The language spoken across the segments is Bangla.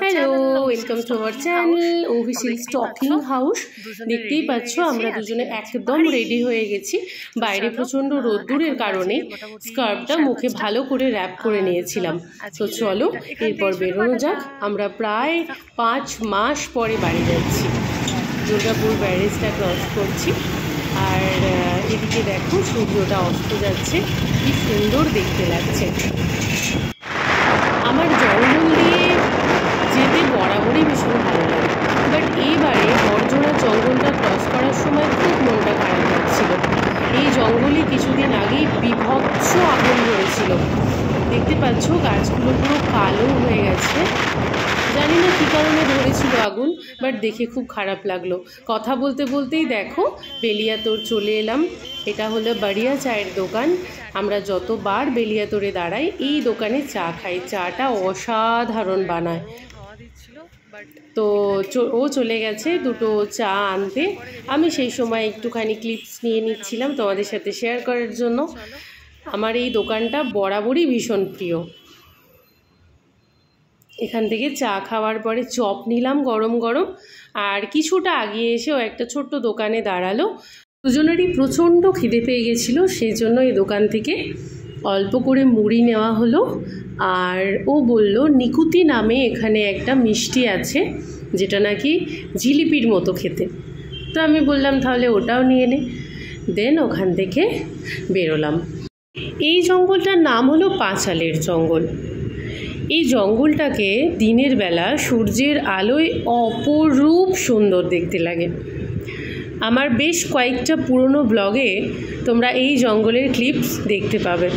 Hello, welcome to our channel official stocking house. দেখতেই পাচ্ছ আমরা দুজনে একদম রেডি হয়ে গেছি। বাইরে প্রচণ্ড রোদ্দুরের কারণে স্কার্ফটা মুখে ভালো করে র্যাপ করে নিয়েছিলাম। তো চলো এরপর বেরোনো যাক। আমরা প্রায় 5 মাস পরে বাড়ি যাচ্ছি। দুর্গাপুর ব্যারেজটা ক্রস করছি, আর এদিকে দেখো সূর্যটা অস্ত যাচ্ছে, কি সুন্দর দেখতে লাগছে। আমার জঙ্গল দিয়ে যেতে বরাবরই ভীষণ ভালো লাগে, বাট এইবারে বর্জনা জঙ্গলটা ক্রস করার সময় খুব মনটা খারাপ লাগছিল। এই জঙ্গলে কিছুদিন আগেই বিভৎস আগুন ধরেছিল। দেখতে পাচ্ছ গাছগুলো পুরো কালো হয়ে গেছে। জানি না কী কারণে ধরেছিল আগুন, বাট দেখে খুব খারাপ লাগলো। কথা বলতে বলতেই দেখো বেলিয়াতোর চলে এলাম। এটা হলো বাড়িয়া চায়ের দোকান। আমরা যতবার বেলিয়াতোরে দাঁড়াই এই দোকানে চা খাই। চাটা অসাধারণ বানায়। তো ও চলে গেছে দুটো চা আনতে। আমি সেই সময় একটুখানি ক্লিপস নিয়ে নিচ্ছিলাম তোমাদের সাথে শেয়ার করার জন্য। আমার এই দোকানটা বরাবরই ভীষণ প্রিয়। এখান থেকে চা খাওয়ার পরে চপ নিলাম গরম গরম, আর কিছুটা আগিয়ে এসেও একটা ছোট্ট দোকানে দাঁড়ালো। দুজনেরই প্রচণ্ড খিদে পেয়ে গেছিলো, সেই জন্য এই দোকান থেকে অল্প করে মুড়ি নেওয়া হলো। আর ও বলল নিকুতি নামে এখানে একটা মিষ্টি আছে যেটা নাকি জিলিপির মতো খেতে। তো আমি বললাম তাহলে ওটাও নিয়ে নে। দেন ওখান থেকে বেরোলাম। এই জঙ্গলটার নাম হলো পাঁচালের জঙ্গল। এই জঙ্গলটাকে দিনের বেলা সূর্যের আলোয় অপরূপ সুন্দর দেখতে লাগে। আমার বেশ কয়েকটা পুরনো ব্লগে তোমরা এই জঙ্গলের ক্লিপস দেখতে পাবে।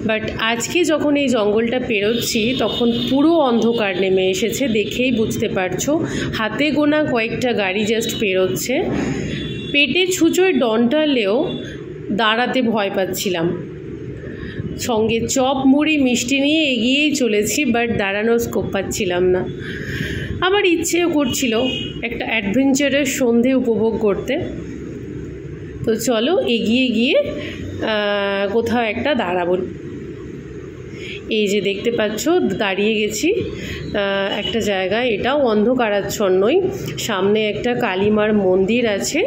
বাট আজকে যখন এই জঙ্গলটা পেরোচ্ছি তখন পুরো অন্ধকার নেমে এসেছে, দেখেই বুঝতে পারছো। হাতে গোনা কয়েকটা গাড়ি জাস্ট পেরোচ্ছে। পেটে ছুঁচোয় ডন টানলেও দাঁড়াতে ভয় পাচ্ছিলাম। সঙ্গে চপ মুড়ি মিষ্টি নিয়ে এগিয়েই চলেছি, বাট দাঁড়ানোর স্কোপ পাচ্ছিলাম না। আমার ইচ্ছেও করছিল একটা অ্যাডভেঞ্চারের সন্ধে উপভোগ করতে। তো চলো এগিয়ে গিয়ে কোথাও একটা দাঁড়াবো। এই যে দেখতে পাচ্ছ দাঁড়িয়ে গেছি একটা জায়গায়, এটাও অন্ধকারাচ্ছন্নই। সামনে একটা কালীমার মন্দির আছে।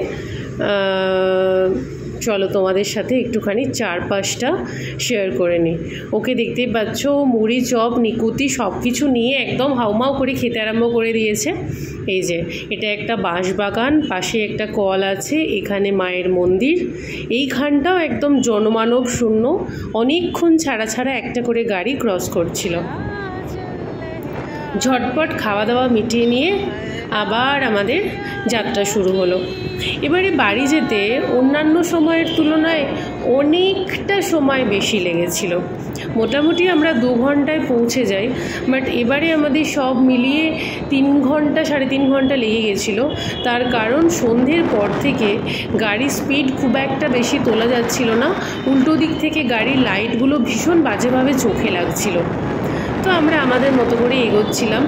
চলো তোমাদের সাথে একটুখানি চারপাশটা শেয়ার করে নিই। ওকে দেখতেই পাচ্ছ মুড়ি চপ নিকুতি সব কিছু নিয়ে একদম হাউমাউ করে খেতে আরম্ভ করে দিয়েছে। এই যে এটা একটা বাঁশবাগান, পাশে একটা কল আছে, এখানে মায়ের মন্দির। এইখানটাও একদম জনমানব শূন্য, অনেকক্ষণ ছাড়া ছাড়া একটা করে গাড়ি ক্রস করছিল। ঝটপট খাওয়া দাওয়া মিটিয়ে নিয়ে আবার আমাদের যাত্রা শুরু হলো। এবারে বাড়ি যেতে অন্যান্য সময়ের তুলনায় অনেকটা সময় বেশি লেগেছিল। মোটামুটি আমরা 2 ঘন্টায় পৌঁছে যাই, বাট এবারে আমাদের সব মিলিয়ে 3 ঘন্টা 3.5 ঘন্টা লেগে গেছিলো। তার কারণ সন্ধ্যের পর থেকে গাড়ির স্পিড খুব একটা বেশি তোলা যাচ্ছিল না। উল্টো দিক থেকে গাড়ির লাইটগুলো ভীষণ বাজেভাবে চোখে লাগছিল। তো আমরা আমাদের মতো করে এগোচ্ছিলাম।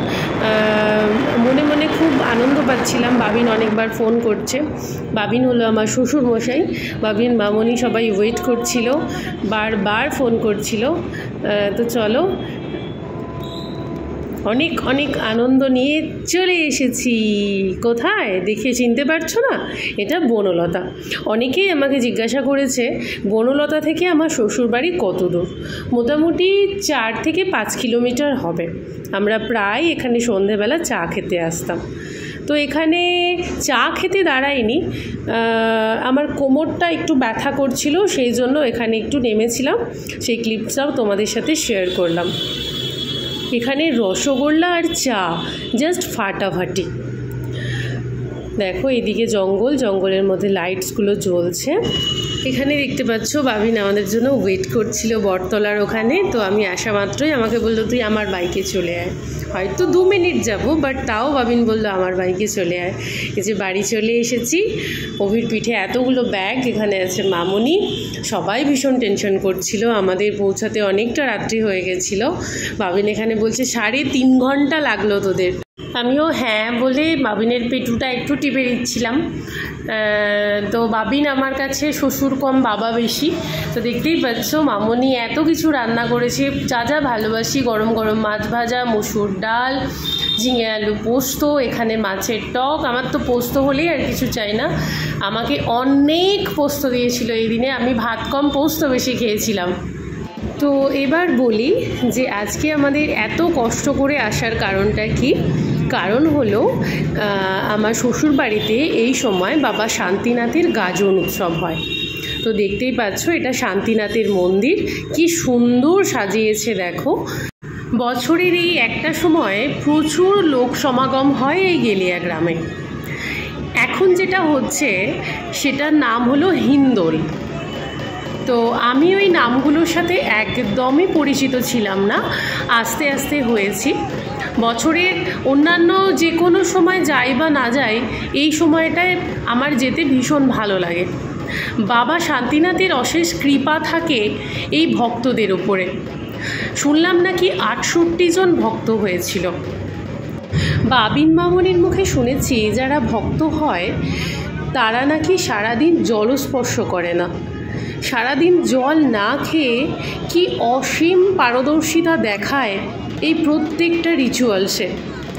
মনে মনে খুব আনন্দ পাচ্ছিলাম। বাবিন অনেকবার ফোন করছে। বাবিন হলো আমার শ্বশুর মশাই। বাবিন মামনি সবাই ওয়েট করছিল, বারবার ফোন করছিল। তো চলো অনেক অনেক আনন্দ নিয়ে চলে এসেছি। কোথায় দেখে চিনতে পারছো না? এটা বনলতা। অনেকেই আমাকে জিজ্ঞাসা করেছে বনলতা থেকে আমার শ্বশুরবাড়ি কত দূর। মোটামুটি 4 থেকে 5 কিলোমিটার হবে। আমরা প্রায় এখানে সন্ধেবেলা চা খেতে আসতাম। তো এখানে চা খেতে দাঁড়াইনি, আমার কোমরটা একটু ব্যথা করছিল, সেই জন্য এখানে একটু নেমেছিলাম। সেই ক্লিপসটাও তোমাদের সাথে শেয়ার করলাম। এখানে রসগোল্লা আর চা জাস্ট ফাটাফাটি। দেখো এদিকে জঙ্গল, জঙ্গলের মধ্যে লাইটসগুলো জ্বলছে। এখানে দেখতে পাচ্ছ বাবিন আমাদের জন্য ওয়েট করছিল বটতলার ওখানে। তো আমি আসা মাত্রই আমাকে বললো তুই আমার বাইকে চলে আয়। হয়তো 2 মিনিট যাব, বাট তাও বাবিন বললো আমার বাইকে চলে আয়। এই যে বাড়ি চলে এসেছি। অভির পিঠে এতগুলো ব্যাগ, এখানে আছে মামনি। সবাই ভীষণ টেনশন করছিল, আমাদের পৌঁছাতে অনেকটা রাত্রি হয়ে গেছিলো। বাবিন এখানে বলছে 3.5 ঘন্টা লাগলো তোদের। আমিও হ্যাঁ বলে বাবিনের পেটুটা একটু টিপে দিচ্ছিলাম। তো বাবিন আমার কাছে শ্বশুর কম বাবা বেশি। তো দেখতেই পাচ্ছ মামনি এত কিছু রান্না করেছে, যা যা ভালোবাসি, গরম গরম মাছ ভাজা, মসুর ডাল, ঝিঙে আলু পোস্ত, এখানে মাছের টক। আমার তো পোস্ত হলেই আর কিছু চাই না। আমাকে অনেক পোস্ত দিয়েছিল এই দিনে, আমি ভাত কম পোস্ত বেশি খেয়েছিলাম। তো এবার বলি যে আজকে আমাদের এত কষ্ট করে আসার কারণটা কি। কারণ হলো আমার শ্বশুর বাড়িতে এই সময় বাবা শান্তিনাথের গাজন উৎসব হয়। তো দেখতেই পাচ্ছ এটা শান্তিনাথের মন্দির, কি সুন্দর সাজিয়েছে দেখো। বছরের এই একটা সময়ে প্রচুর লোক সমাগম হয় এই গেলিয়া গ্রামে। এখন যেটা হচ্ছে সেটার নাম হলো হিন্দোল। তো আমি ওই নামগুলোর সাথে একদমই পরিচিত ছিলাম না, আস্তে আস্তে হয়েছি। বছরের অন্যান্য যে কোনো সময় যাই বা না যাই, এই সময়টায় আমার যেতে ভীষণ ভালো লাগে। বাবা শান্তিনাথের অশেষ কৃপা থাকে এই ভক্তদের উপরে। শুনলাম নাকি 68 জন ভক্ত হয়েছিল। বাবিন মামনির মুখে শুনেছি যারা ভক্ত হয় তারা নাকি সারাদিন জলস্পর্শ করে না, সারাদিন জল না খেয়ে কি অসীম পারদর্শিতা দেখায় এই প্রত্যেকটা রিচুয়ালসে।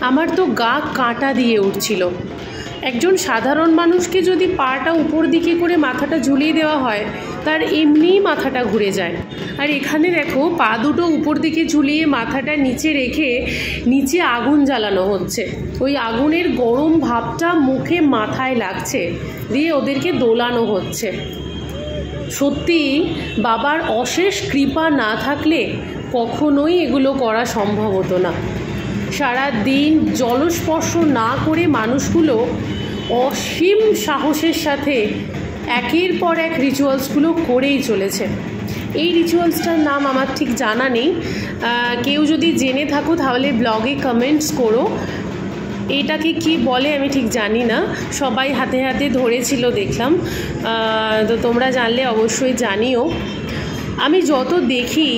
আমার তো গা কাঁটা দিয়ে উঠছিল। একজন সাধারণ মানুষকে যদি পাটা উপর দিকে করে মাথাটা ঝুলিয়ে দেওয়া হয় তার এমনিই মাথাটা ঘুরে যায়। আর এখানে দেখো পা দুটো উপর দিকে ঝুলিয়ে মাথাটা নিচে রেখে নিচে আগুন জ্বালানো হচ্ছে। ওই আগুনের গরম ভাবটা মুখে মাথায় লাগছে, দিয়ে ওদেরকে দোলানো হচ্ছে। সত্যি বাবার অশেষ কৃপা না থাকলে কখনোই এগুলো করা সম্ভব হতো না। সারা দিন জলস্পর্শ না করে মানুষগুলো অসীম সাহসের সাথে একের পর এক রিচুয়ালসগুলো করেই চলেছে। এই রিচুয়ালসটার নাম আমার ঠিক জানা নেই, কেউ যদি জেনে থাকো তাহলে ব্লগে কমেন্টস করো। এটাকে কি বলে আমি ঠিক জানি না, সবাই হাতে হাতে ধরেছিল দেখলাম। তো তোমরা জানলে অবশ্যই জানিও। আমি যত দেখি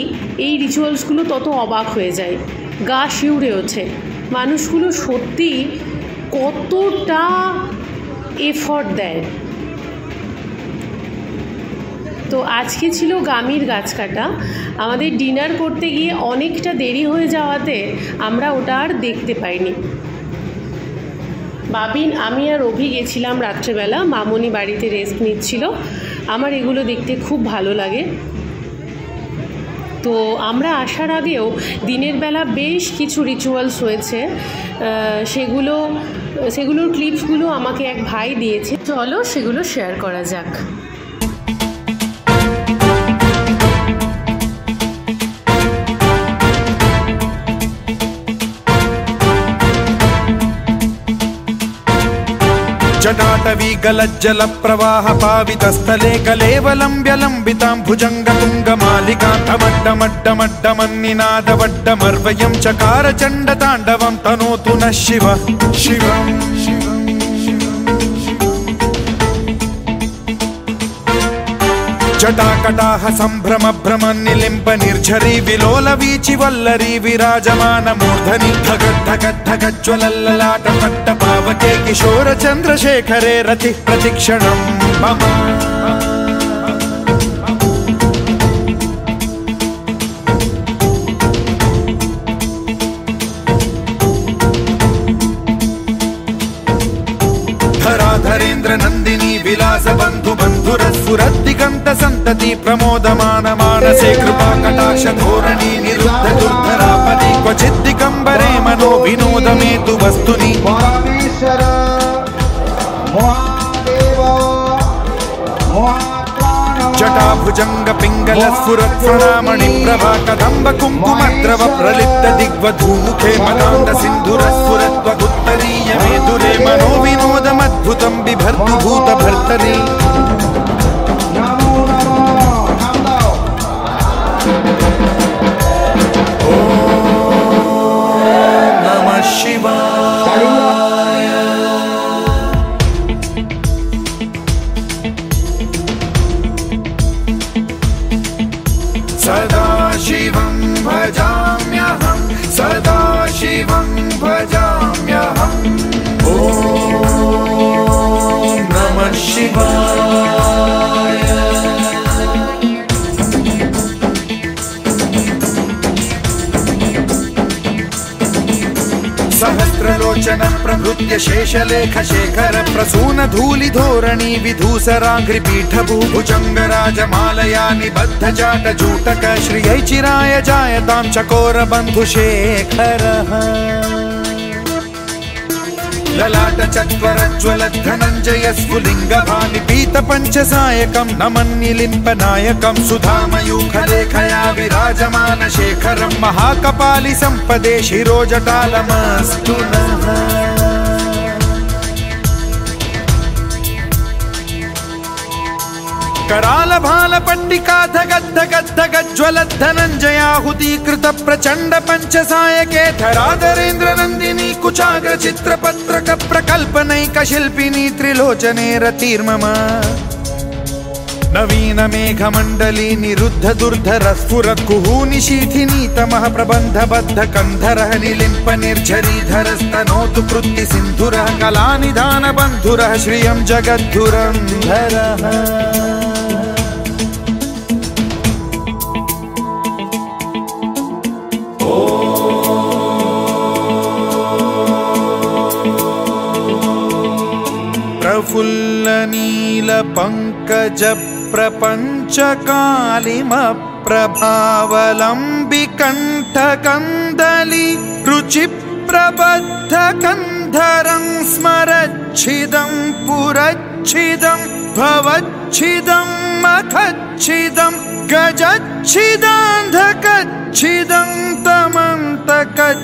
এই রিচুয়ালসগুলো তত অবাক হয়ে যায়, গা শিউরে ওঠে। মানুষগুলো সত্যি কতটা এফর্ট দেয়। তো আজকে ছিল গামির গাছ কাটা। আমাদের ডিনার করতে গিয়ে অনেকটা দেরি হয়ে যাওয়াতে আমরা ওটা আর দেখতে পাইনি। বাবিন, আমি আর অভি গেছিলাম রাত্রেবেলা, মামনি বাড়িতে রেস্ট নিচ্ছিল। আমার এগুলো দেখতে খুব ভালো লাগে। তো আমরা আসার আগেও দিনের বেলা বেশ কিছু রিচুয়ালস হয়েছে, সেগুলোর ক্লিপসগুলো আমাকে এক ভাই দিয়েছে। চলো সেগুলো শেয়ার করা যাক। जटाटवी गलज्जल प्रवाह पावितस्थले कलेवलं व्यलम्बितां भुजङ्गतुङ्गमालिकान्तमड्डमड्डमड्डमन्निनादवड्डमर्वयं चकार चण्डताण्डवं तनोतु नः शिव शिवम्। जटाकटाह सम्भ्रम भ्रम निलिम्ब निर्झरी विलोल वीचि वल्लरी विराजमान मूर्धनि धगत् धगत् धगज्ज्वलल्ललाट पट्ट पावके किशोर चन्द्रशेखरे रतिः प्रतिक्षणं मम। धराधरेन्द्र नन्दिनी विलास बन्धु बन्धुरस्फुरद्दिगन्त सन्तति प्रमोदमान मानसे कृपा कटाक्ष धोरणी निरुद्ध दुर्धरापदि क्वचिद्दिगम्बरे मनो विनोद मे तु वस्तुनि। जटाभुजंग पिंगल स्फुरत् प्रणामणि प्रभा कदम्ब कुङ्कुमद्रव प्रलिप्त दिग्वधूमुखे मदान्त सिन्धुरस्फुरत्वगुत्तरीय मेधुरे मनो विनोदमद्भुतं बिभर्तु भूतभर्तरि। ॐ नमः शिवाय। सदा शिवं भजाम्यहं, सदा शिवं भजाम्यहम्। शिवाय। सहस्रलोचन प्रभृत्य शेषलेख शेखर प्रसून धूलि धोरणी विधूसराघ्रि पीठभूभुजंग राजमालया निबद्ध जाट जूटक श्रियै चिराय जायतां चकोर बंधु शेखरः। ललाट चत्वर ज्वलत् धनञ्जय स्फुलिंग भानि पीत पंचसायकं नमन्निलिम्प नायकं सुधामयूखलेखया विराजमान शेखरं महाकपालि संपदे शिरोजटालमस्तु नः। कराल भाल पट्टिका धगद् धगद् धगद् ज्वलत् धनञ्जयाहुतीकृत प्रचण्ड पंचसायके धराधरेन्द्र नन्दिनी कुचाग्र चित्रपत्रक प्रकल्पनैक शिल्पिनी त्रिलोचने रतिर्मम। नवीन मेघमण्डली निरुद्ध दुर्धर स्फुर कुहूनि शीठिनी तमः प्रबन्ध बद्ध कन्धरः निलिम्प निर्झरीधरस्तनोतु कृत्ति सिन्धुरः कलानिधान बन्धुरः श्रियं जगद्धुरन्धरः। प्रफुल्ल नील पंकज प्रपंच कालिम प्रभावलंबि कंठ कंदली रुचि प्रबद्ध कंधरं स्मरच्छिदं पुरच्छिदं भवच्छिदं मखच्छिदं गजच्छिदान्धकच्छिदं तमन्तकच्छिदं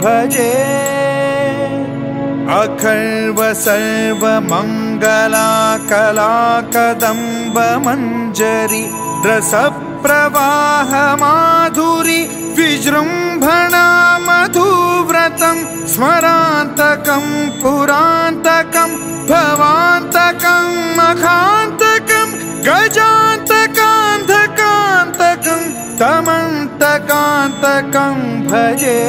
भजे। अखर्व सर्व मंगला कला कदम्ब मंजरी रस प्रवाह माधुरी विजृंभणा मधुव्रतं स्मरान्तकं पुरान्तकं भवान्तकं मखान्तकं गजान्तकान्धकान्तकं तमन्तकान्तकं भजे।